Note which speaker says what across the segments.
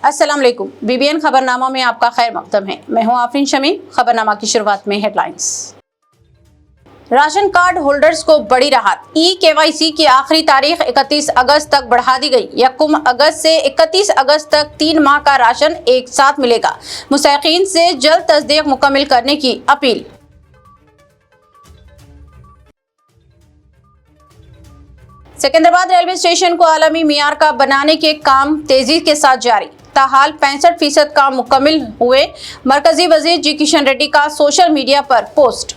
Speaker 1: अस्सलाम वालेकुम। BBN खबरनामा में आपका खैर मकदम है। मैं हूं आफरीन शमी। खबरनामा की शुरुआत में हेडलाइंस। राशन कार्ड होल्डर्स को बड़ी राहत। KYC की आखिरी तारीख 31 अगस्त तक बढ़ा दी गई। 1 अगस्त से 31 अगस्त तक 3 माह का राशन एक साथ मिलेगा। मुस्तहिकीन से जल्द तस्दीक मुकम्मल करने की अपील। सिकंदराबाद रेलवे स्टेशन को आलमी मियार का बनाने के काम तेजी के साथ जारी। ताहाल 65% काम मुकम्मल हुए। मरकजी वजीर जी किशन रेड्डी का सोशल मीडिया पर पोस्ट।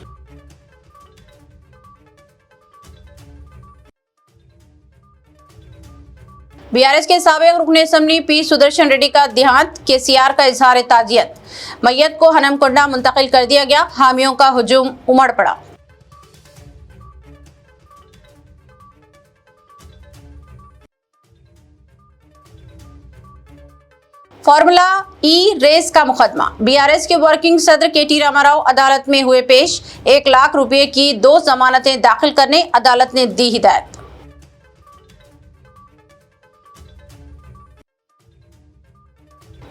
Speaker 1: BRS के साबिक रुकन असम्बली P सुदर्शन रेड्डी का देहांत। KCR का इजहार ताजियत। मैयत को हनमकुंडा मुंतकिल कर दिया गया। हामियों का हुजूम उमड़ पड़ा। फार्मूला E रेस का मुकदमा। BRS के वर्किंग सदर KT रामाराव अदालत में हुए पेश। 1 लाख रुपए की 2 जमानतें दाखिल करने अदालत ने दी हिदायत।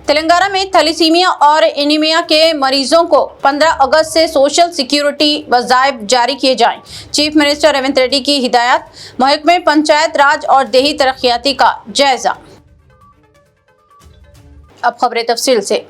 Speaker 1: तेलंगाना में थैलेसीमिया और एनीमिया के मरीजों को 15 अगस्त से सोशल सिक्योरिटी वज़ाइफ जारी किए जाएं। चीफ मिनिस्टर रेवंत रेड्डी की हिदायत। महकमे पंचायत राज और देही तरक्याती का जायजा। अब खबरें तफसील से।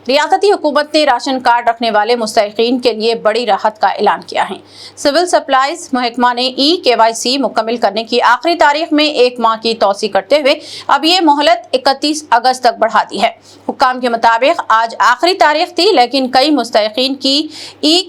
Speaker 1: रियासती हुकूमत ने राशन कार्ड रखने वाले मुस्तहिकीन के लिए बड़ी राहत का ऐलान किया है। सिविल सप्लाईज महकमा ने KYC मुकम्मल करने की आखिरी तारीख में 1 माह की तौसी करते हुए अब ये मोहलत 31 अगस्त तक बढ़ा दी है। हुक्काम के मुताबिक आज आखिरी तारीख थी, लेकिन कई मुस्तहिकीन की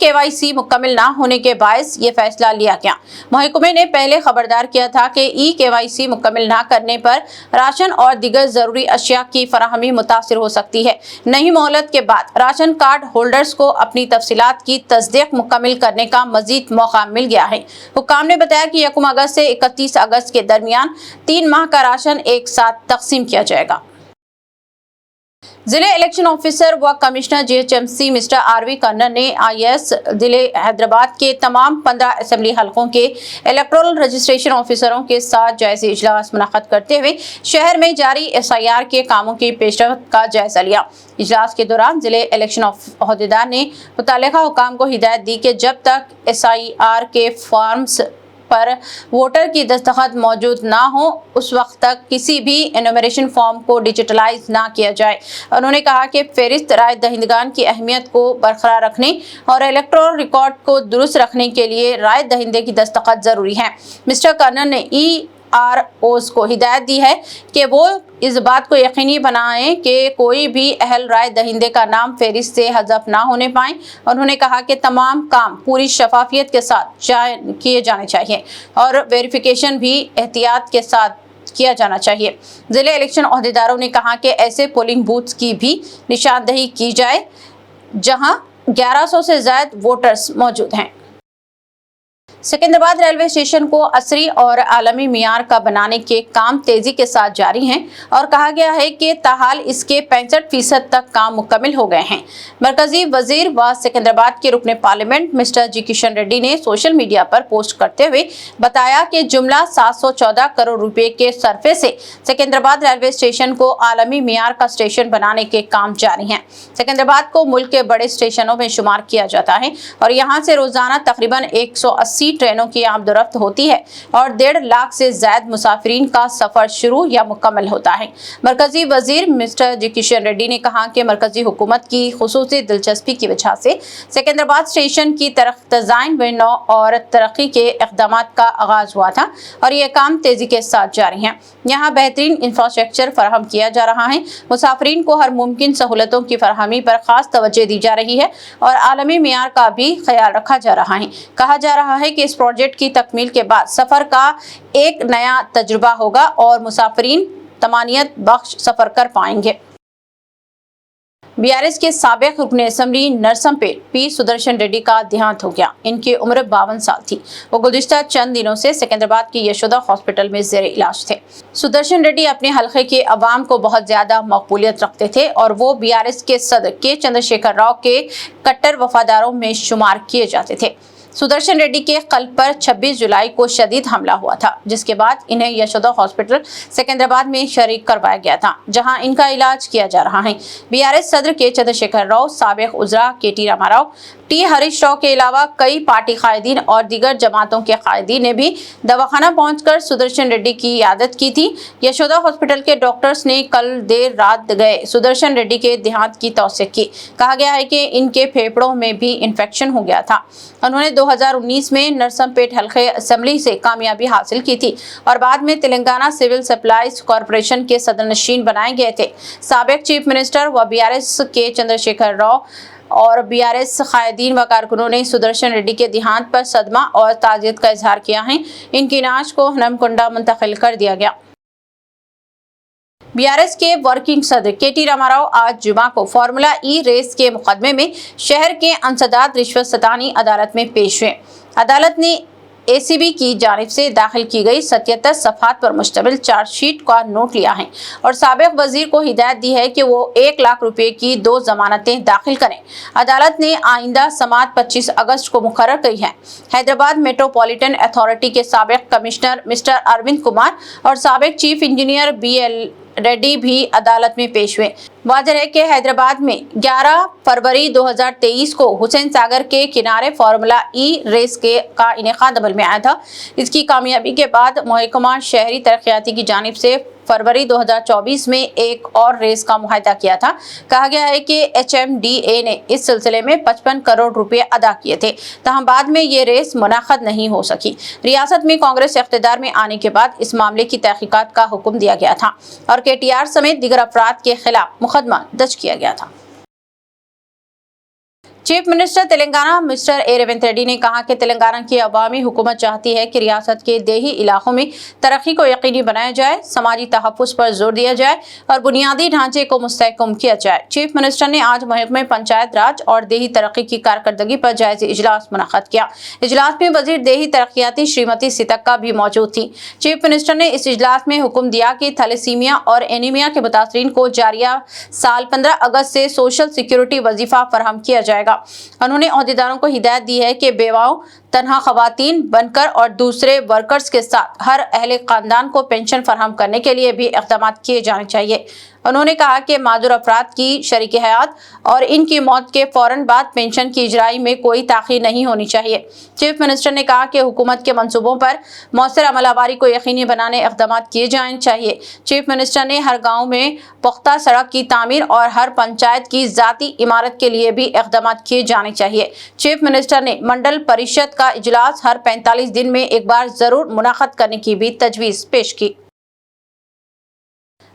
Speaker 1: KYC मुकम्मल ना होने के बायस ये फैसला लिया गया। महकमे ने पहले खबरदार किया था कि KYC मुकम्मल ना करने पर राशन और दीगर जरूरी अशिया की फराहमी मुतासिर हो सकती है। नई मोहलत के बाद राशन कार्ड होल्डर्स को अपनी तफसीलात की तस्दीक मुकम्मल करने का मजीद मौका मिल गया है। हुक्काम ने बताया कि 1 अगस्त से 31 अगस्त के दरमियान 3 माह का राशन एक साथ तकसीम किया जाएगा। जिले इलेक्शन ऑफिसर व commissioner GHMC mister RV Kannan ने IAS जिले हैदराबाद के तमाम 15 असेंबली हलकों के इलेक्टोरल रजिस्ट्रेशन ऑफिसरों के साथ जायज़ी इजलास मुनक़्क़द करते हुए शहर में जारी SIR के कामों की पेशरफ्त का जायजा लिया। इजलास के दौरान जिले इलेक्शन अहदेदार ने मुतल्लिक़ा हुकाम को हिदायत दी कि जब तक SIR के फॉर्म्स पर वोटर की दस्तखत मौजूद ना हो उस वक्त तक किसी भी एनुमरेशन फॉर्म को डिजिटलाइज ना किया जाए। उन्होंने कहा कि फेरिस्त राय दहिंदगान की अहमियत को बरकरार रखने और इलेक्टोरल रिकॉर्ड को दुरुस्त रखने के लिए राय दहिंदे की दस्तखत जरूरी है। मिस्टर कर्नन ने EROs को हिदायत दी है कि वो इस बात को यकीनी बनाएं कि कोई भी अहल राय दहिंदे का नाम फेरिस्त से हज़फ ना होने पाए। उन्होंने कहा कि तमाम काम पूरी शफाफियत के साथ किए जाने चाहिए और वेरिफिकेशन भी एहतियात के साथ किया जाना चाहिए। जिले इलेक्शन अहदेदारों ने कहा कि ऐसे पोलिंग बूथ्स की भी निशानदही की जाए जहां 1100 से ज्यादा वोटर्स मौजूद हैं। सिकंदराबाद रेलवे स्टेशन को असरी और आलमी मियार का बनाने के काम तेजी के साथ जारी हैं और कहा गया है कि ताहाल इसके 65% तक काम मुकम्मल हो गए हैं। मरकजी वजीर व सिकंदराबाद के रुकने पार्लियामेंट मिस्टर जी किशन रेड्डी ने सोशल मीडिया पर पोस्ट करते हुए बताया कि जुमला 714 करोड़ रुपए के सरफे से सिकंदराबाद रेलवे स्टेशन को आलमी मियार का स्टेशन बनाने के काम जारी हैं। सिकंदराबाद को मुल्क के बड़े स्टेशनों में शुमार किया जाता है और यहाँ से रोजाना तकरीबन 180 ट्रेनों की आमदोरफ्त होती है और 1.5 लाख से ज्यादा मुसाफिरीन का सफर शुरू या मुकम्मल होता है। मरकजी वजीर मिस्टर जी किशन रेड्डी ने कहा कि मरकजी हुकूमत की खुसूसी दिलचस्पी की वजह से सिकंदराबाद स्टेशन की डिजाइन व नौ और तरक्की के इक़दामात का आगाज हुआ था और ये काम तेजी के साथ जारी है। यहाँ बेहतरीन इंफ्रास्ट्रक्चर फराहम किया जा रहा है। मुसाफिरीन को हर मुमकिन सहूलतों की फराहमी पर खास तवज्जो दी जा रही है और आलमी मियार का भी ख्याल रखा जा रहा है। कहा जा रहा है कि इस प्रोजेक्ट की तकमील के बाद सफर का एक नया तजुर्बा होगा और मुसाफिरीन तमानियत बख्श सफर कर पाएंगे। BRS के साबिक रुकन असम्बली नरसमपेट P सुदर्शन रेड्डी का देहांत हो गया। इनकी उम्र 52 साल थी। वो गुज़िश्ता चंद दिनों से सिकंदराबाद की यशोदा हॉस्पिटल में ज़ेर इलाज थे। सुदर्शन रेड्डी अपने हल्के के अवाम को बहुत ज्यादा मकबूलियत रखते थे और वो BRS के सदर के चंद्रशेखर राव के कट्टर वफादारों में शुमार किए जाते थे। सुदर्शन रेड्डी के कल्ब पर 26 जुलाई को शदीद हमला हुआ था, जिसके बाद इन्हें यशोदा हॉस्पिटल सिकंदराबाद में शरीक करवाया गया था, जहां इनका इलाज किया जा रहा है। बीआरएस सदर के चंद्रशेखर राव, साबिक उजरा के.टी. रामाराव, टी. हरीश राव के अलावा कई पार्टी कायदीन और दीगर जमातों के कायदीन ने भी दवाखाना पहुंचकर सुदर्शन रेड्डी की इयादत की थी। यशोदा हॉस्पिटल के डॉक्टर्स ने कल देर रात गए सुदर्शन रेड्डी के देहांत की तौसीक की। कहा गया है कि इनके फेफड़ों में भी इन्फेक्शन हो गया था। उन्होंने 2019 में नरसमपेट हल्के असेंबली से कामयाबी हासिल की थी और बाद में तेलंगाना सिविल सप्लाईज कॉरपोरेशन के सदरनशीन बनाए गए थे। साबिक चीफ मिनिस्टर व बीआरएस के चंद्रशेखर राव और बीआरएस कायदीन व कारकुनों ने सुदर्शन रेड्डी के देहांत पर सदमा और ताज़ियत का इजहार किया है। इनकी नाश को हनमकुंडा मुंतकिल कर दिया गया। बीआरएस के वर्किंग सदर के.टी. रामाराव आज जुमा को फार्मूला ई रेस के मुकदमे में शहर के अंसदाद रिश्वत सतानी अदालत में पेश हुए। अदालत ने एसीबी की जानिब से दाखिल की गई 77 सफ़हात पर मुश्तमिल चार्जशीट का नोट लिया है और साबिक वजीर को हिदायत दी है कि वो 1 लाख रुपए की 2 जमानतें दाखिल करें। अदालत ने आइंदा समाअत 25 अगस्त को मुकर्रर की है। हैदराबाद मेट्रोपॉलिटन अथॉरिटी के साबिक कमिश्नर मिस्टर अरविंद कुमार और साबिक चीफ इंजीनियर BL रेड्डी भी अदालत में पेश हुए। वाज़ेह है कि हैदराबाद में 11 फरवरी 2023 को हुसैन सागर के किनारे फार्मूला ई रेस का इनेकाद अमल में आया था। इसकी कामयाबी के बाद महकमा शहरी तरक्याती की जानिब से फरवरी 2024 में एक और रेस का मुआहदा किया था। कहा गया है कि HMDA ने इस सिलसिले में 55 करोड़ रुपए अदा किए थे, तहम बाद में ये रेस मुनाक़द नहीं हो सकी। रियासत में कांग्रेस इख्तिदार में आने के बाद इस मामले की तहकीकात का हुक्म दिया गया था और KTR समेत दीगर अफराद के खिलाफ मुकदमा दर्ज किया गया था। Chief minister Telangana mister A Revanth Reddy ने कहा कि तेलंगाना की अवामी हुकूमत चाहती है कि रियासत के देही इलाकों में तरक्की को यकीनी बनाया जाए, समाजी तहफ़्फ़ुज़ पर जोर दिया जाए और बुनियादी ढांचे को मुस्तहकम किया जाए। चीफ मिनिस्टर ने आज महकमे पंचायत राज और देही तरक्की की कारकर्दगी पर जायज़ी इजलास मुनक़्क़द किया। इजलास में वज़ीर देही तरक्याती श्रीमती सीतक्का भी मौजूद थी। चीफ मिनिस्टर ने इस इजलास में हुक्म दिया कि थैलेसीमिया और एनीमिया के मुतासरीन को जारिया साल 15 अगस्त से सोशल सिक्योरिटी वजीफा फराहम किया जाएगा। उन्होंने अहदेदारों को हिदायत दी है कि बेवाओं, तन्हा खवातीन, बनकर और दूसरे वर्कर्स के साथ हर अहले खानदान को पेंशन फराहम करने के लिए भी इक़दाम किए जाने चाहिए। उन्होंने कहा कि माजूर अफराद की शरीक हयात और इनकी मौत के फौरन बाद पेंशन की इजराई में कोई ताख़ीर नहीं होनी चाहिए। चीफ मिनिस्टर ने कहा कि हुकूमत के मंसूबों पर मौसर अमलावारी को यकीनी बनाने इक़दाम किए जाने चाहिए। चीफ मिनिस्टर ने हर गाँव में पुख्ता सड़क की तामीर और हर पंचायत की ज़ाती इमारत के लिए भी इक़दाम किए जाने चाहिए। चीफ मिनिस्टर ने मंडल परिषद का इजलास हर 45 दिन में एक बार जरूर मुनाक़द करने की भी तजवीज़ पेश की।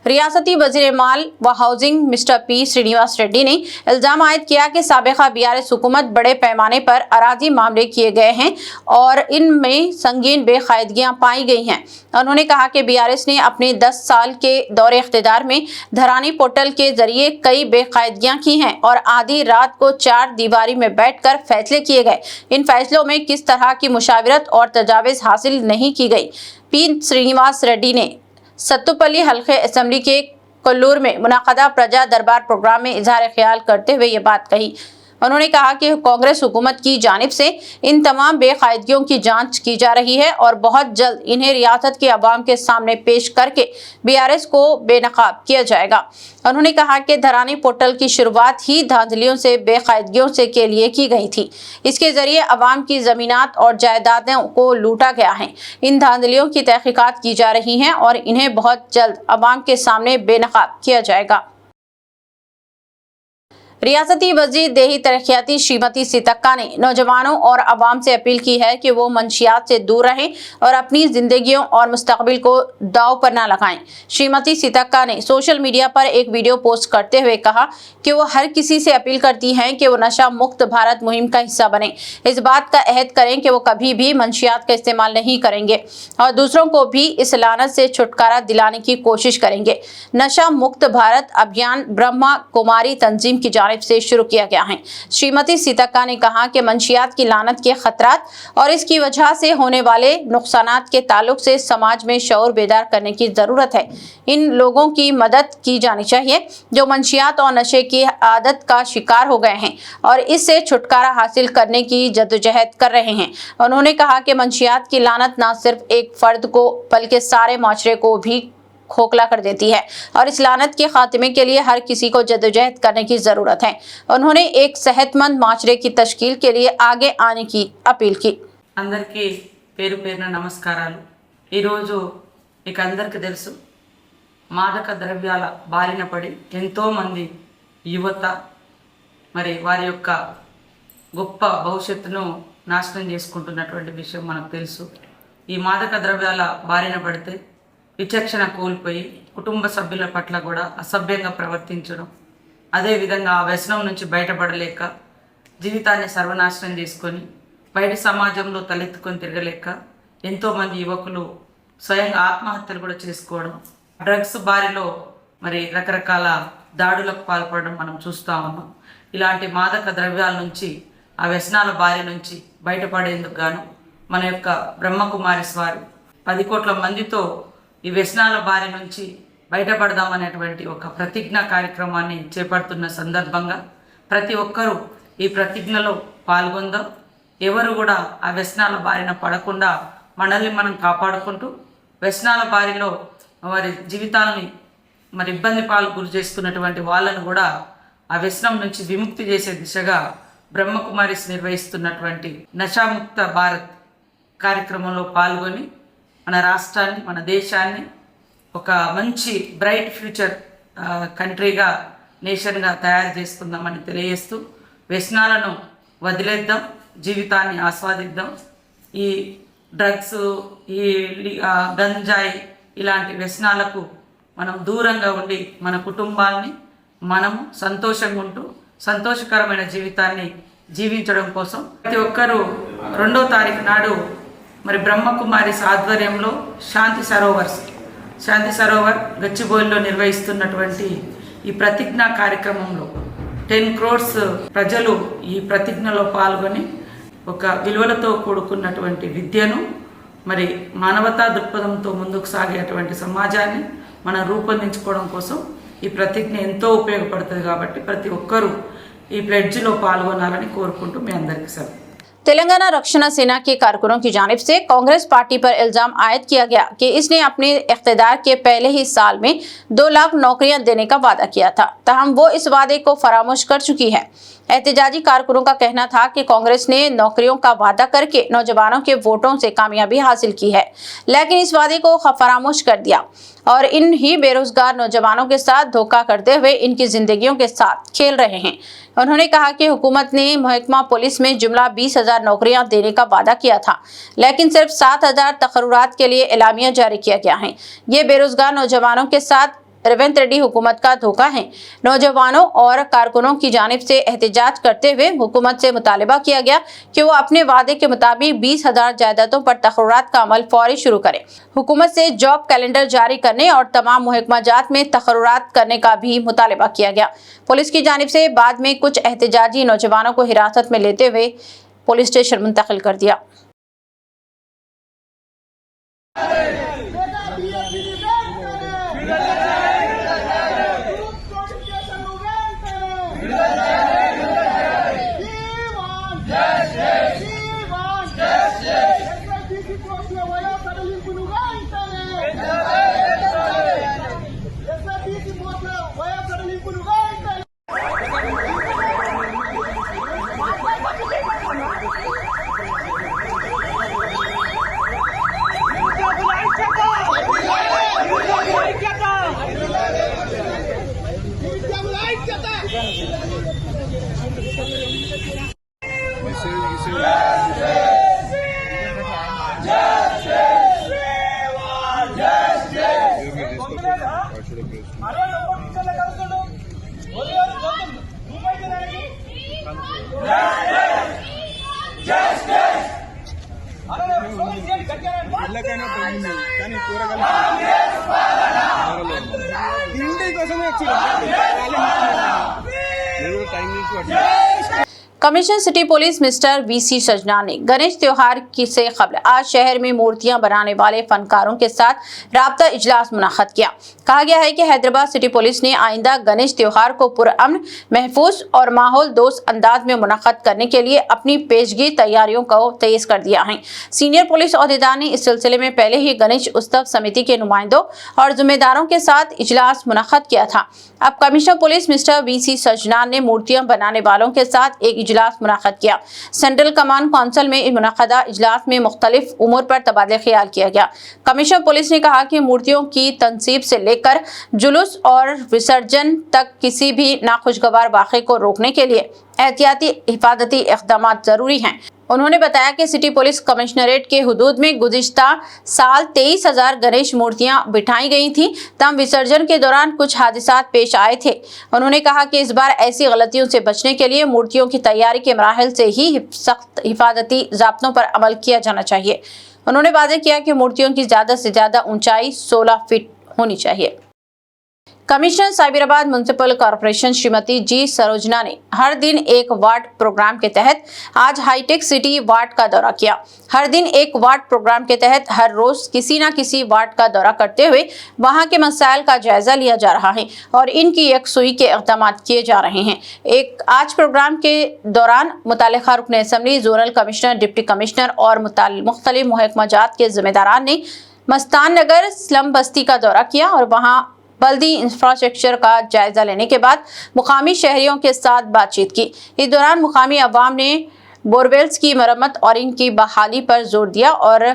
Speaker 1: रियासती वज़ीर माल व housing mister P. Srinivas Reddy ने इल्ज़ाम आयद किया कि साबिक़ा बीआरएस हुकूमत बड़े पैमाने पर अराजी मामले किए गए हैं और इनमें संगीन बेकायदगियां पाई गई हैं। उन्होंने कहा कि बीआरएस ने अपने 10 साल के दौरे इख्तिदार में धरानी पोर्टल के जरिए कई बेकायदगियां की हैं और आधी रात को 4 दीवारी में बैठकर फैसले किए गए। इन फैसलों में किस तरह की मुशावरत और तजावीज़ हासिल नहीं की गई। P. श्रीनिवास रेड्डी ने सत्तुपल्ली हल्के असेंबली के कोल्लूर में मुनाक़दा प्रजा दरबार प्रोग्राम में इजहार ख्याल करते हुए ये बात कही। उन्होंने कहा कि कांग्रेस हुकूमत की जानिब से इन तमाम बेकायदगियों की जांच की जा रही है और बहुत जल्द इन्हें रियासत के अवाम के सामने पेश करके बीआरएस को बेनकाब किया जाएगा। उन्होंने कहा कि धरानी पोर्टल की शुरुआत ही धांधलियों से बेकायदगियों से के लिए की गई थी। इसके जरिए अवाम की ज़मीनात और जायदादों को लूटा गया है। इन धांधलियों की तहकीकात की जा रही हैं और इन्हें बहुत जल्द अवाम के सामने बेनकाब किया जाएगा। रियासती वज़ीर देही तरक्याती श्रीमती सीतक्का ने नौजवानों और अवाम से अपील की है कि वो मंशियात से दूर रहें और अपनी जिंदगियों और मुस्तकबिल को दाव पर न लगाएं। श्रीमती सीतक्का ने सोशल मीडिया पर एक वीडियो पोस्ट करते हुए कहा कि वो हर किसी से अपील करती हैं कि वो नशा मुक्त भारत मुहिम का हिस्सा बने, इस बात का अहद करें कि वो कभी भी मंशियात का इस्तेमाल नहीं करेंगे और दूसरों को भी इस लानत से छुटकारा दिलाने की कोशिश करेंगे। नशा मुक्त भारत अभियान ब्रह्मा कुमारी तंजीम की जानिब से शुरू किया गया है। श्रीमती सीतक्का ने कहा कि मंशियात की लानत के खतरात और इसकी वजह से होने वाले नुकसानात के ताल्लुक से समाज में शऊर बेदार करने की जरूरत है। इन लोगों की मदद की जानी चाहिए जो मंशियात और नशे की आदत का शिकार हो गए हैं और इससे छुटकारा हासिल करने की जद्दोजहद कर रहे हैं। उन्होंने कहा कि मंशियात की लानत न सिर्फ एक फर्द को बल्कि सारे माशरे को भी खोखला कर देती है और इस लानत के खात्मे के लिए हर किसी को जद्दोजहद करने की जरूरत है। उन्होंने एक सेहतमंद माशरे की तश्कील के लिए आगे आने की अपील की।
Speaker 2: అందరికీ పేరు పేరున నమస్కారాలు। ఈరోజు మీకు అందరికీ తెలుసు మాదక ద్రవ్యాల బారిన పడి ఎంతోమంది యువత మరి వారి యొక్క గొప్ప భవిష్యత్తును నాశనం చేసుకుంటున్నటువంటి విషయం మనకు తెలుసు। ఈ మాదక ద్రవ్యాల బారిన పడితే విచక్షణ కోల్పోయి కుటుంబ సభ్యుల పట్ల కూడా అసభ్యంగా ప్రవర్తించడం, అదేవిధంగా ఆ వ్యసనం నుంచి బయటపడలేక జీవితాన్ని సర్వనాశనం చేసుకొని బయట సమాజంలో తలెత్తుకొని తిరగలేక ఎంతోమంది యువకులు స్వయంగా ఆత్మహత్యలు కూడా చేసుకోవడం, డ్రగ్స్ బారిలో మరి రకరకాల దాడులకు పాల్పడడం మనం చూస్తూ ఉన్నాం। ఇలాంటి మాదక ద్రవ్యాల నుంచి ఆ వ్యసనాల బారి నుంచి బయటపడేందుకు గాను మన యొక్క బ్రహ్మకుమారిస్ వారు 10 కోట్ల మందితో ఈ వ్యసనాల బారి నుంచి బయటపడదామనేటువంటి ఒక ప్రతిజ్ఞా కార్యక్రమాన్ని చేపడుతున్న సందర్భంగా ప్రతి ఒక్కరూ ఈ ప్రతిజ్ఞలో పాల్గొందాం। ఎవరు కూడా ఆ వ్యసనాల బారిన పడకుండా మనల్ని మనం కాపాడుకుంటూ వ్యసనాల బారిలో వారి జీవితాలని మరి ఇబ్బంది పాలు గురి చేసుకున్నటువంటి వాళ్ళను కూడా ఆ వ్యసనం నుంచి విముక్తి చేసే దిశగా బ్రహ్మకుమారిస్ నిర్వహిస్తున్నటువంటి నషాముక్త భారత్ కార్యక్రమంలో పాల్గొని మన రాష్ట్రాన్ని, మన దేశాన్ని ఒక మంచి బ్రైట్ ఫ్యూచర్ కంట్రీగా, నేషన్గా తయారు చేసుకుందామని తెలియజేస్తూ వ్యసనాలను వదిలేద్దాం, జీవితాన్ని ఆస్వాదిద్దాం। ఈ డ్రగ్స్, ఈ గంజాయి ఇలాంటి వ్యసనాలకు మనం దూరంగా ఉండి మన కుటుంబాన్ని మనము సంతోషంగా ఉంటూ సంతోషకరమైన జీవితాన్ని జీవించడం కోసం ప్రతి ఒక్కరూ 2వ తారీఖు నాడు మరి బ్రహ్మకుమారిస్ ఆధ్వర్యంలో శాంతి సరోవర్ గచ్చిబౌలిలో నిర్వహిస్తున్నటువంటి ఈ ప్రతిజ్ఞా కార్యక్రమంలో 10 crores ప్రజలు ఈ ప్రతిజ్ఞలో పాల్గొని ఒక విలువలతో కూడుకున్నటువంటి విద్యను, మరి మానవతా దృక్పథంతో ముందుకు సాగేటువంటి సమాజాన్ని మనం రూపొందించుకోవడం కోసం ఈ ప్రతిజ్ఞ ఎంతో ఉపయోగపడుతుంది। కాబట్టి ప్రతి ఒక్కరూ ఈ ప్లెడ్జ్లో పాల్గొనాలని కోరుకుంటూ మీ అందరికీ సెలవు।
Speaker 1: तेलंगाना रक्षण सेना के कारकुनों की जानिब से कांग्रेस पार्टी पर इल्जाम आयद किया गया कि इसने अपने इख्तिदार के पहले ही साल में 2 लाख नौकरियां देने का वादा किया था, ताहम वो इस वादे को फरामोश कर चुकी है। एहतजाजी कारकुनों का कहना था कि कांग्रेस ने नौकरियों का वादा करके नौजवानों के वोटों से कामयाबी हासिल की है, लेकिन इस वादे को फरामोश कर दिया और इन ही बेरोजगार नौजवानों के साथ धोखा करते हुए इनकी जिंदगियों के साथ खेल रहे हैं। उन्होंने कहा कि हुकूमत ने महकमा पुलिस में जुमला 20,000 नौकरियां देने का वादा किया था, लेकिन सिर्फ 7,000 तकर्रुरात के लिए एलामिया जारी किया गया है। ये बेरोजगार नौजवानों के साथ रेवंत रेड्डी हुकूमत का धोखा है। नौजवानों और कारकुनों की जानिब से एहतजाज करते हुए हुकूमत से मुतालबा किया गया कि वो अपने वादे के मुताबिक 20,000 जायदादों पर तकर्रुरात का अमल फौरी शुरू करे। हुकूमत से जॉब कैलेंडर जारी करने और तमाम महकमा जात में तकर्रुरात करने का भी मुतालबा किया गया। पुलिस की जानिब से बाद में कुछ एहतजाजी नौजवानों को हिरासत में लेते हुए पुलिस स्टेशन मुंतकिल कर दिया।
Speaker 3: తిండి కోసమే వచ్చి time is to adjourn.
Speaker 1: Commissioner city police mister VC सजना ने गणेश त्योहार से कबल आज शहर में मूर्तियां बनाने वाले फनकारों के साथ राब्ता इजलास मुनक्कद किया। कहा गया है कि हैदराबाद सिटी पुलिस ने आइंदा गणेश त्योहार को पुरअमन, महफूज और माहौल दोस्त अंदाज में मुनक्कद करने के लिए अपनी पेशगी तैयारियों को तेज कर दिया है। सीनियर पुलिस अहदेदार ने इस सिलसिले में पहले ही गणेश उत्सव समिति के नुमाइंदों और जिम्मेदारों के साथ इजलास मुनक्कद किया था। अब कमिश्नर पुलिस मिस्टर वीसी सजना ने मूर्तियां बनाने वालों के साथ एक इजलास मुनक्कद किया। सेंट्रल कमांड काउंसिल में मुनक्कदा इजलास में मुख्तलिफ उमूर पर तबादला ख्याल किया गया। कमिश्नर पुलिस ने कहा कि मूर्तियों की तनसीब से लेकर जुलूस और विसर्जन तक किसी भी नाखुशगवार वाक़े को रोकने के लिए एहतियाती हिफाजती इक़दाम जरूरी हैं। उन्होंने बताया कि सिटी पुलिस कमिश्नरेट के हुदूद में गुज़िश्ता साल 23,000 गणेश मूर्तियां बिठाई गई थी। तब विसर्जन के दौरान कुछ हादसात पेश आए थे। उन्होंने कहा कि इस बार ऐसी गलतियों से बचने के लिए मूर्तियों की तैयारी के मराहिल से ही सख्त हिफाजती ज़ाब्तों पर अमल किया जाना चाहिए। उन्होंने वादा किया कि मूर्तियों की ज़्यादा से ज़्यादा ऊंचाई 16 फीट होनी चाहिए। Commissioner Cyberabad municipal corporation Shrimati G Sarojana ने हर दिन एक वार्ड प्रोग्राम के तहत आज हाईटेक सिटी वार्ड का दौरा किया। हर दिन एक वार्ड प्रोग्राम के तहत हर रोज किसी न किसी वार्ड का दौरा करते हुए वहां के मसाइल का जायजा लिया जा रहा है और इनकी यकसुई के इक़दाम किए जा रहे हैं। आज प्रोग्राम के दौरान मुतालिका रुकन assembly, zonal commissioner, deputy commissioner और मुख्तलिफ महकमाजात के जिम्मेदारान ने मस्तान नगर स्लम बस्ती का दौरा किया और वहाँ बल्दी इंफ्रास्ट्रक्चर का जायजा लेने के बाद मुकामी शहरियों के साथ बातचीत की। इस दौरान मुकामी अवाम ने बोरवेल्स की मरम्मत और इनकी बहाली पर जोर दिया और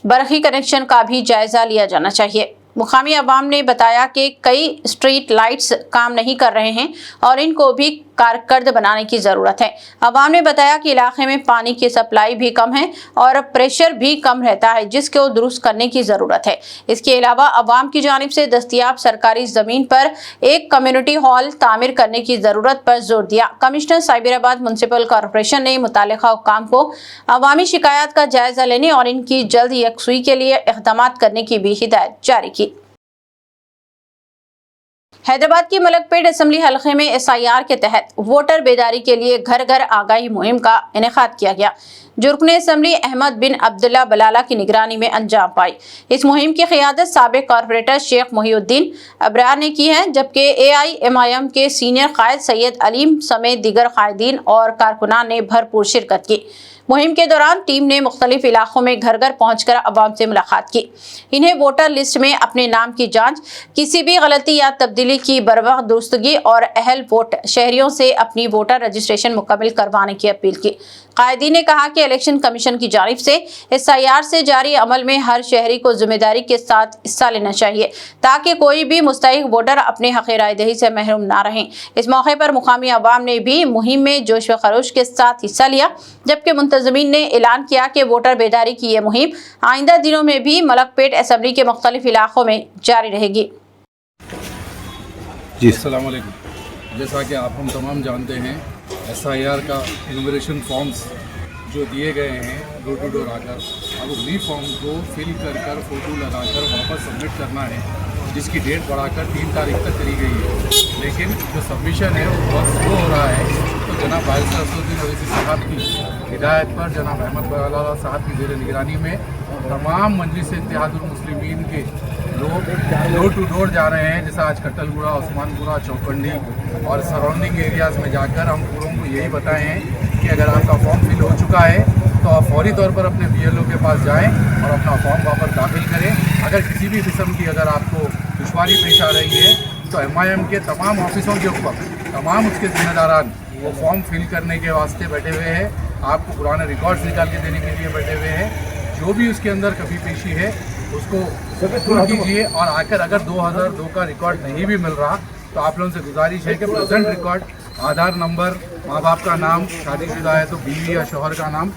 Speaker 1: बरक़ी कनेक्शन का भी जायजा लिया जाना चाहिए। मुकामी अवाम ने बताया कि कई स्ट्रीट लाइट्स काम नहीं कर रहे हैं और इनको भी कारकर्द बनाने की ज़रूरत है। अवाम ने बताया कि इलाके में पानी की सप्लाई भी कम है और प्रेशर भी कम रहता है, जिसको दुरुस्त करने की ज़रूरत है। इसके अलावा अवाम की जानिब से दस्तयाब सरकारी ज़मीन पर एक कम्युनिटी हॉल तामीर करने की ज़रूरत पर जोर दिया। कमिश्नर साइबराबाद म्युनिसिपल कॉरपोरेशन ने मुतालिका हुक्काम को अवामी शिकायत का जायजा लेने और इनकी जल्द यकसुई के लिए इक़दाम करने की भी हिदायत जारी की। हैदराबाद की मलकपेट असम्बली हलके में SIR के तहत वोटर बेदारी के लिए घर घर आगाही मुहिम का इनेकाद किया गया, जो रुकन असम्बली अहमद बिन अब्दुल्ला बलाला की निगरानी में अंजाम पाई। इस मुहिम की क़ियादत साबिक़ कॉरपोरेटर शेख मोहिउद्दीन अब्रार ने की है, जबकि AIMIM के सीनियर कायद सैयद अलीम समेत दीगर कायदीन और कारकुनान ने भरपूर शिरकत की। मुहिम के दौरान टीम ने मुख्तलिफ इलाकों में घर घर पहुंचकर अवाम से मुलाकात की। इन्हें वोटर लिस्ट में अपने नाम की जांच, किसी भी गलती या तब्दीली की बरवक्त दुरुस्तगी और अहल वोट शहरियों से अपनी वोटर रजिस्ट्रेशन मुकम्मल करवाने की अपील की। कायदीन ने कहा कि इलेक्शन कमीशन की जानिब से SIR से जारी अमल में हर शहरी को जिम्मेदारी के साथ हिस्सा लेना चाहिए, ताकि कोई भी मुस्तहिक वोटर अपने हक़ राय दही से महरूम ना रहें। इस मौके पर मुकामी अवाम ने भी मुहिम में जोश व खरोश के साथ हिस्सा लिया, जबकि मुंतज़मीन ने ऐलान किया कि वोटर बेदारी की ये मुहिम आइंदा दिनों में भी मलकपेट असम्बली के मुख्तलिफ इलाकों में जारी रहेगी।
Speaker 4: जी अस्सलाम वालेकुम। जैसा कि आप हम तमाम जानते हैं, SIR का इन्यूमरेशन फॉर्म्स जो दिए गए हैं डोर टू डोर आकर, अब उन्हीं फॉर्म को फिल कर फ़ोटो लगाकर वापस सबमिट करना है, जिसकी डेट बढ़ाकर 3 तारीख तक करी गई है। लेकिन जो सबमिशन है वो बहुत स्लो हो रहा है। तो जनाब बारिस्टर असदुद्दीन ओवैसी साहब की हिदायत पर जनाब अहमद बलाला साहब की ज़ेर निगरानी में तमाम मजलिस इत्तेहादुल मुस्लिमीन के लोग डोर टू डोर जा रहे हैं। जैसा आज कटलगुड़ा, उस्मानपुरा, चौकंडी और सराउंडिंग एरियाज़ में जाकर हम पूरों को यही बताए हैं कि अगर आपका फॉर्म फिल हो चुका है तो आप फौरी तौर पर अपने BLO के पास जाएं और अपना फॉर्म वापस दाखिल करें। अगर किसी भी किस्म की अगर आपको दुश्वारी पेश आ रही है तो MIM के तमाम ऑफिसों के ऊपर तमाम उसके जिम्मेदारान वो फॉर्म फिल करने के वास्ते बैठे हुए हैं, आपको पुराने रिकॉर्ड्स निकाल के देने के लिए बैठे हुए हैं। जो भी उसके अंदर कभी पेशी है उसको दूर कीजिए और आकर अगर 2002 का रिकॉर्ड नहीं भी मिल रहा तो आप लोगों से गुजारिश है कि प्रेजेंट रिकॉर्ड, आधार नंबर, माँ बाप का नाम, शादीशुदा है तो बीवी या शौहर का नाम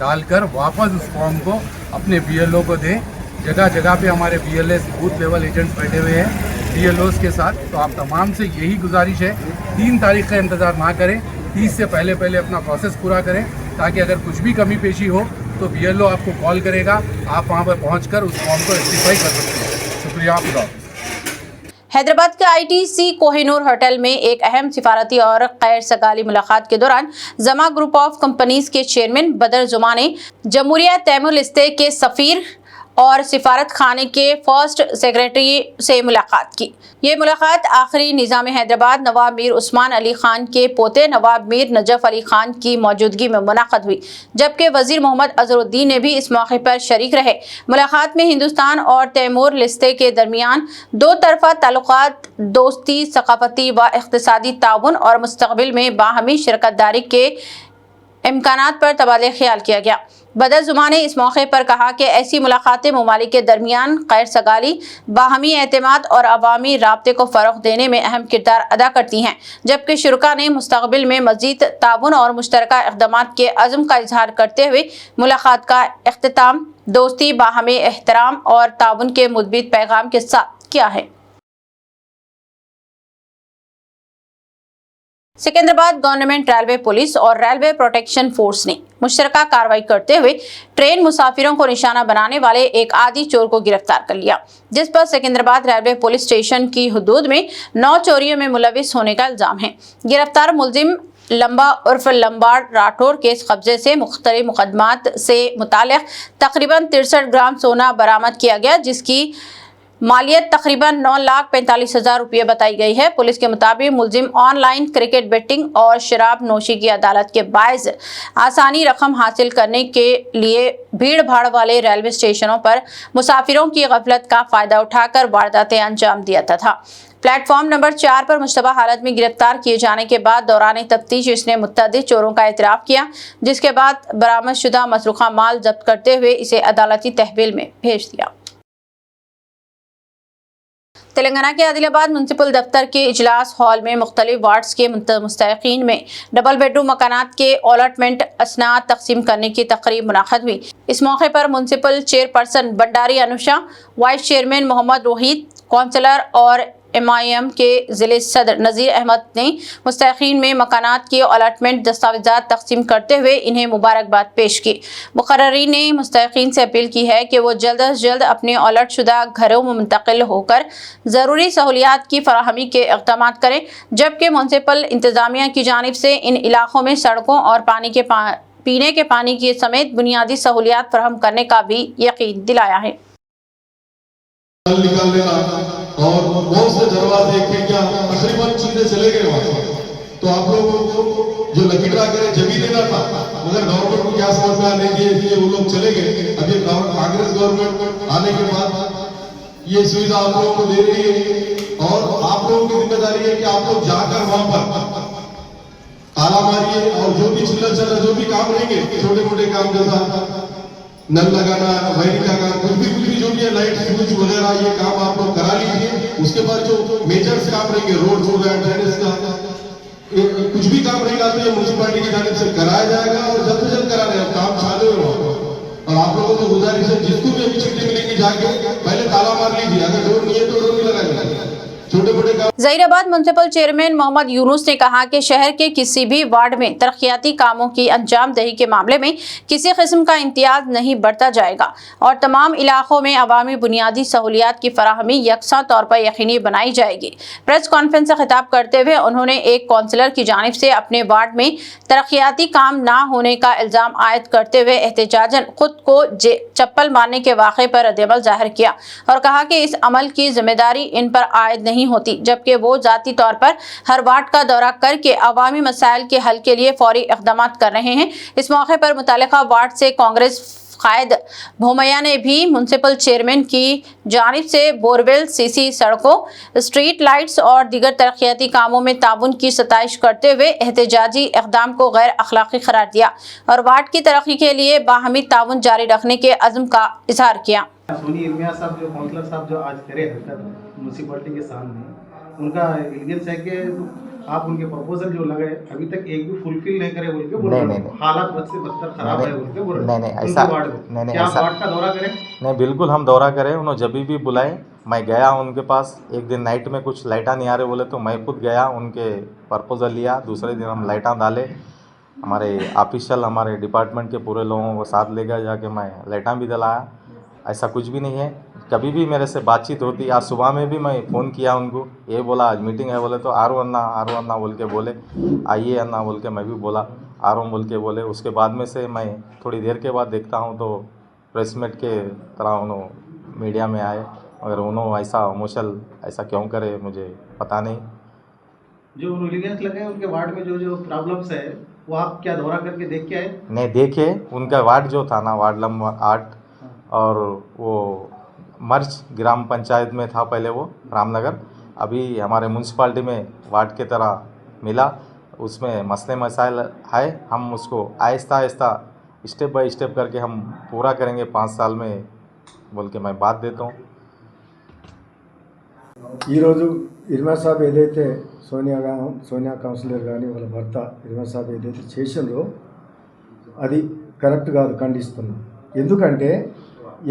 Speaker 4: डालकर वापस उस फॉर्म को अपने BLO को दें। जगह जगह पे हमारे BLS बूथ लेवल एजेंट्स बैठे हुए हैं BLOs के साथ। तो आप तमाम से यही गुजारिश है, 3 तारीख का इंतज़ार ना करें, 30 से पहले अपना प्रोसेस पूरा करें, ताकि अगर कुछ भी कमी पेशी हो तो BLO आपको कॉल करेगा, आप वहाँ पर पहुँच कर उस फॉर्म को रेक्टिफाई कर सकते हैं। शुक्रिया, खुदा।
Speaker 1: हैदराबाद के ITC कोहिनूर होटल में एक अहम सिफारती और गैर सगाली मुलाकात के दौरान जमा ग्रुप ऑफ कंपनीज के चेयरमैन बदर जुमा ने जमहूरिया तैमुर-ए-लिस्ते के सफीर और सिफारत खाने के फर्स्ट सेक्रेटरी से मुलाकात की। ये मुलाकात आखिरी निज़ाम हैदराबाद नवाब मीर उस्मान अली खान के पोते नवाब मीर नजफ अली खान की मौजूदगी में मुनाक़द हुई, जबकि वज़ीर मोहम्मद अज़हरुद्दीन ने भी इस मौके पर शरीक रहे। मुलाकात में हिंदुस्तान और तैमूर लिस्ते के दरमियान दो तरफ़ा ताल्लुकात, दोस्ती, सक़ाफ़ती व इक़्तिसादी ताउन और मुस्तक़बिल में बाहमी शिरकतदारी के इम्कानात पर तबादला ख्याल किया गया। बदर जुमा ने इस मौके पर कहा कि ऐसी मुलाकातें ममालिक के दरमियान गैर सगाली, बाहमी एतमाद और अवामी राब्ते को फ़रोग़ देने में अहम किरदार अदा करती हैं, जबकि शुरका ने मुस्तक़बिल में मज़ीद ताउन और मुश्तरका इक़दामात के अज़्म का इज़हार करते हुए मुलाकात का इख्तिताम दोस्ती, बाहमी एहतराम और ताउन के मुस्बित पैगाम के साथ किया है। सिकंदराबाद गवर्नमेंट रेलवे पुलिस और रेलवे प्रोटेक्शन फोर्स ने मुश्तरका कार्रवाई करते हुए ट्रेन मुसाफिरों को निशाना बनाने वाले एक आदी चोर को गिरफ्तार कर लिया, जिस पर सिकंदराबाद रेलवे पुलिस स्टेशन की हुदूद में 9 चोरियों में मुलविस होने का इल्जाम है। गिरफ्तार मुलजिम लंबा उर्फ लंबाड़ राठौर के कब्जे से मुख्तलिफ मुकदमात से मुताल्लिक़ तकरीबन 63 ग्राम सोना बरामद किया गया, जिसकी मालियत तकरीबन 9,45,000 रुपये बताई गई है। पुलिस के मुताबिक मुलजिम ऑनलाइन क्रिकेट बेटिंग और शराब नोशी की अदालत के बायस आसानी रकम हासिल करने के लिए भीड़ भाड़ वाले रेलवे स्टेशनों पर मुसाफिरों की गफलत का फ़ायदा उठाकर वारदातें अंजाम दिया था। प्लेटफॉर्म नंबर 4 पर मुश्तबा हालत में गिरफ्तार किए जाने के बाद दौरान तफ्तीश इसने मुतअद्दिद चोरों का एतराफ़ किया, जिसके बाद बरामदशुदा मसरूक़ा माल जब्त करते हुए इसे अदालती तहवील में भेज दिया। तेलंगाना के आदिलाबाद म्युनिसिपल दफ्तर के इजलास हॉल में मुख्तलिफ वार्ड्स के मुस्तहिक़ीन में डबल बेडरूम मकानात के अलॉटमेंट असनाद तकसीम करने की तकरीब मुनाक़द हुई। इस मौके पर municipal chairperson Bhandari Anusha, vice chairman Mohammad Rohit, councillor और MIM के ज़िले सदर नज़ीर अहमद ने मुस्तहिक़ीन में मकानात के अलॉटमेंट दस्तावेज़ात तकसीम करते हुए इन्हें मुबारकबाद पेश की। मुक़र्ररीन ने मुस्तहिक़ीन से अपील की है कि वो जल्द अज जल्द अपने अलॉट शुदा घरों में मुंतकिल होकर ज़रूरी सहूलियात की फराहमी के इक़दाम करें, जबकि म्युनिसिपल इंतज़ामिया की जानिब से इन इलाक़ों में सड़कों और पीने के पानी के समेत बुनियादी सहूलियात फराहम करने का भी यकीन दिलाया है।
Speaker 3: निकाल लेना और बहुत से दरवाजे खिड़कियां तकरीबन चीजें चले गए वहां, तो आप लोगों को जो लकी ड्रा करे जब ही देना था, मगर गवर्नमेंट को क्या समझ में आने दिए इसलिए वो लोग चले गए। अभी कांग्रेस गवर्नमेंट आने के बाद ये सुविधा आप लोगों को दे रही है और आप लोगों की जिम्मेदारी है कि आप लोग जाकर वहां पर ताला मारिए और जो भी चिल्ला चला जो भी काम रहेंगे, छोटे मोटे काम जैसा नल लगाना, वायरिंग का काम, कुछ भी जो भी है, लाइट स्विच वगैरह, ये काम आप लोग करा लीजिए। उसके बाद जो मेजर्स काम रहेंगे, रोड ड्रेनेज का कुछ भी काम रहेगा तो ये म्युनिसिपैलिटी की जानिब से कराया जाएगा और जल्द से जल्द करा रहे हैं, काम चालू है वहाँ। और आप लोगों को गुजारिश है, जिसको भी अभी छुट्टी मिलेगी जाके पहले ताला मार लीजिए, अगर डोर नहीं है तो डोर नहीं लगाएंगे। छोटे बड़े काम।
Speaker 1: ज़हीराबाद म्युनिसिपल चेयरमैन मोहम्मद यूनुस ने कहा कि शहर के किसी भी वार्ड में तरक्याती कामों की अंजाम दही के मामले में किसी किस्म का इम्तियाज नहीं बरता जाएगा और तमाम इलाकों में अवामी बुनियादी सहूलियात की फराहमी यकसा तौर पर यकीनी बनाई जाएगी। प्रेस कॉन्फ्रेंस से खिताब करते हुए उन्होंने एक काउंसलर की जानिब से अपने वार्ड में तरक्याती काम ना होने का इल्ज़ाम आयद करते हुए एहतजाजन खुद को चप्पल मारने के वाक़े पर रद्द-ए-अमल ज़ाहिर किया और कहा कि इस अमल की जिम्मेदारी इन पर आयद नहीं होती, जबकि वो ज़ाती तौर पर हर वार्ड का दौरा करके अवामी मसाइल के हल के लिए फौरी इक़दाम कर रहे हैं। इस मौके पर मुतल्लिका वार्ड से कांग्रेस कायद भोमैया ने भी म्युनिसिपल चेयरमैन की जानिब से बोरवेल, सीसी सड़कों, स्ट्रीट लाइट्स और दीगर तरक्याती कामों में ताउन की सताइश करते हुए एहतजाजी इक़दाम को गैर अखलाक़ी करार दिया और वार्ड की तरक्की के लिए बाहमी ताउन जारी रखने के अज़्म का इजहार किया।
Speaker 5: सोनी इल्मिया साहब जो काउंसलर साहब जो आज करे हरकत म्यूनसिपलिटी के सामने, उनका एलिगेंस है कि आप उनके प्रपोजल जो लगे अभी तक एक भी फुलफिल नहीं करे बोल के हालात बद से बदतर खराब है बोल के बोल रहे। नहीं ऐसा नहीं, क्या वार्ड का दौरा करें? नहीं बिल्कुल हम दौरा करें, उन्होंने जब भी बुलाए मैं गया उनके पास। एक दिन नाइट में कुछ लाइटा नहीं आ रहे बोले तो मैं खुद गया, उनके प्रपोजल लिया। दूसरे दिन हम लाइटा डाले, हमारे ऑफिशियल हमारे डिपार्टमेंट के पूरे लोगों को साथ ले गया, जाके मैं लाइटा भी दिलाया।
Speaker 6: ऐसा कुछ भी नहीं है। कभी भी मेरे से बातचीत होती, आज सुबह में भी मैं फ़ोन किया उनको, ये बोला आज मीटिंग है, बोले तो आरो अन्ना बोल के बोले, आइए अन्ना बोल के मैं भी बोला आरो बोल के बोले। उसके बाद में से मैं थोड़ी देर के बाद देखता हूँ तो प्रेस मीट के तरह उन्होंने मीडिया में आए, मगर उन्होंने ऐसा इमोशनल ऐसा क्यों करे मुझे पता नहीं।
Speaker 5: जो इलीगेंस लगे उनके वार्ड में जो प्रॉब्लम्स है वो आप क्या दौरा करके देख के आए?
Speaker 6: नहीं देखे, उनका वार्ड जो था ना, वार्ड नंबर 8 और वो मर्ज ग्राम पंचायत में था पहले, वो रामनगर, अभी हमारे म्यूनसिपाल्टी में वार्ड के तरह मिला। उसमें मसले मसाइल है, हम उसको Aahista Aahista step by step करके हम पूरा करेंगे 5 साल में बोल के मैं बात देता हूँ।
Speaker 7: ఈరోజు ఇర్మా సాబ్ ఏదైతే సోనియా కౌన్సిలర్ కానీ వాళ్ళ భర్త ఇర్మా సాబ్ ఏదైతే చేసిందో అది కరెక్ట్ కాదు, ఖండిస్తున్నాం. ఎందుకంటే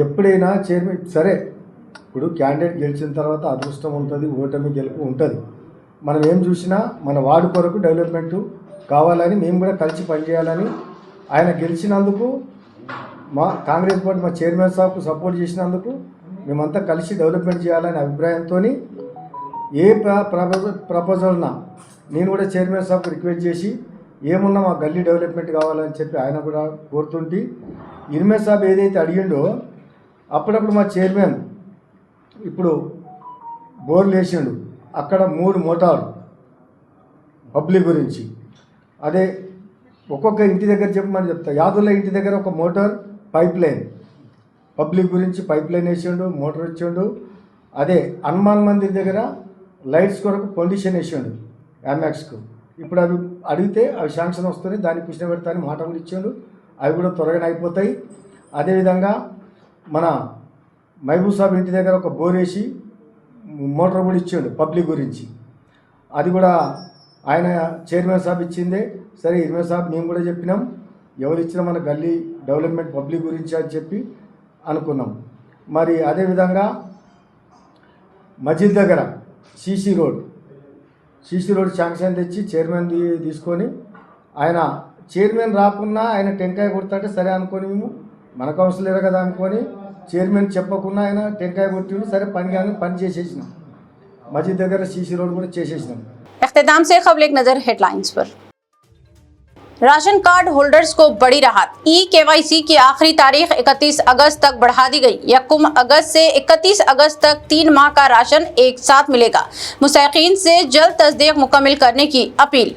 Speaker 7: ఎప్పుడైనా చైర్మన్ సరే, ఇప్పుడు క్యాండిడేట్ గెలిచిన తర్వాత అదృష్టం ఉంటుంది, ఓటమి గెలుపు ఉంటుంది. మనం ఏం చూసినా మన వార్డు కొరకు డెవలప్మెంట్ కావాలని మేము కూడా కలిసి పనిచేయాలని, ఆయన గెలిచినందుకు మా కాంగ్రెస్ పార్టీ మా చైర్మన్ సాబ్కు సపోర్ట్ చేసినందుకు మేమంతా కలిసి డెవలప్మెంట్ చేయాలనే అభిప్రాయంతో ఏ ప్రపోజల్నా నేను కూడా చైర్మన్ సాబ్కి రిక్వెస్ట్ చేసి ఏమున్నా మా గల్లీ డెవలప్మెంట్ కావాలని చెప్పి ఆయన కూడా కోరుతుంటే, ఇర్మే సాబ్ ఏదైతే అడిగిండో అప్పుడప్పుడు మా చైర్మన్ ఇప్పుడు బోర్లు వేసిండు, అక్కడ 3 మోటార్లు పబ్లిక్ గురించి, అదే ఒక్కొక్క ఇంటి దగ్గర చెప్పమని చెప్తా. యాదుల ఇంటి దగ్గర ఒక మోటార్ పైప్ లైన్ పబ్లిక్ గురించి పైప్ లైన్ వేసిండు, మోటార్ ఇచ్చిండు. అదే హనుమాన్ మందిర్ దగ్గర లైట్స్ కొరకు పొల్యూషన్ వేసిండు యామాక్స్కు. ఇప్పుడు అవి అడిగితే అవి శాంక్షన్ వస్తుంది, దాన్ని కృష్ణ పెడతాని మాట కూడా ఇచ్చిండు, అవి కూడా త్వరగానే అయిపోతాయి. అదేవిధంగా మన మహబూబ్ సాబ్ ఇంటి దగ్గర ఒక బోర్ వేసి మోటార్ కూడా ఇచ్చిండు పబ్లిక్ గురించి, అది కూడా ఆయన చైర్మన్ సాబ్ ఇచ్చిందే. సరే ఇర్మే సాబ్ మేము కూడా చెప్పినాం, ఎవరు ఇచ్చినా మన గల్లీ డెవలప్మెంట్ పబ్లిక్ గురించి అని చెప్పి అనుకున్నాం. మరి అదేవిధంగా మస్జిద్ దగ్గర సీసీ రోడ్ శాంక్షన్ తెచ్చి చైర్మన్ తీసుకొని, ఆయన చైర్మన్ రాకున్నా ఆయన టెంకాయ కొడతాంటే సరే అనుకొని మేము మన కౌన్సిలర్ కదా అనుకొని చైర్మన్ చెప్పకుండా ఆయన టెంకాయ కొట్టిండు. సరే పని చేసేసినాం, మస్జిద్ దగ్గర సీసీ రోడ్ కూడా చేసేసినాం.
Speaker 1: इख्तिताम से खबर एक नजर हेडलाइंस पर। राशन कार्ड होल्डर्स को बड़ी राहत, ई-केवाईसी की आखिरी तारीख 31 अगस्त तक बढ़ा दी गई। 1 अगस्त से 31 अगस्त तक 3 माह का राशन एक साथ मिलेगा। मुस्तहिकीन से जल्द तस्दीक मुकम्मल करने की अपील।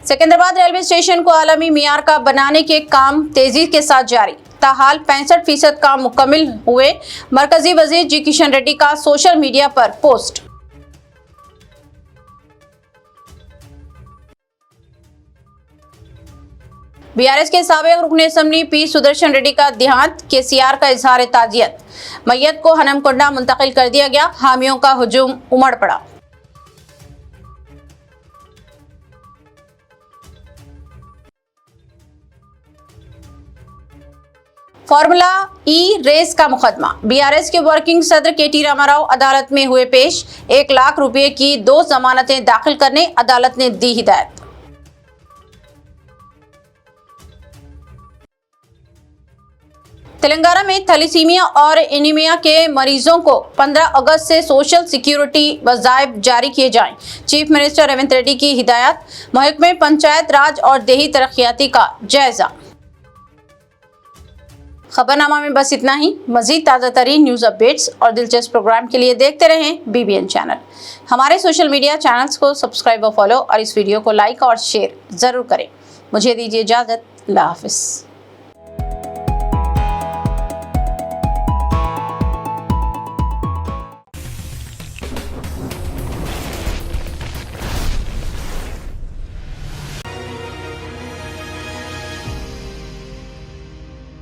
Speaker 1: सिकंदराबाद रेलवे स्टेशन को आलमी मियार का बनाने के काम तेजी के साथ जारी, ताहाल 65% काम मुकम्मल हुए। मरकजी वजीर जी किशन रेड्डी का सोशल मीडिया पर पोस्ट। बीआरएस के साबिक रुकन असम्बली पी सुदर्शन रेड्डी का देहांत, केसीआर का इजहार ताजियत। मैयत को हनमकुंडा मुंतकिल कर दिया गया, हामियों का हुजूम उमड़ पड़ा। फार्मूला ई रेस का मुकदमा, बीआरएस के वर्किंग सदर केटी रामाराव अदालत में हुए पेश। 1 लाख रुपए की 2 जमानतें दाखिल करने अदालत ने दी हिदायत। तेलंगाना में थैलेसीमिया और एनीमिया के मरीजों को 15 अगस्त से सोशल सिक्योरिटी वज़ाइफ जारी किए जाएं। चीफ मिनिस्टर रेवंत रेड्डी की हिदायत। महकमे पंचायत राज और देही तरक्याती का जायजा। खबरनामा में बस इतना ही। मजीद ताज़ा तरीन न्यूज़ अपडेट्स और दिलचस्प प्रोग्राम के लिए देखते रहें BBN चैनल। हमारे सोशल मीडिया चैनल्स को सब्सक्राइब और फॉलो और इस वीडियो को लाइक और शेयर ज़रूर करें। मुझे दीजिए इजाज़त। अल्लाह हाफ़िज़।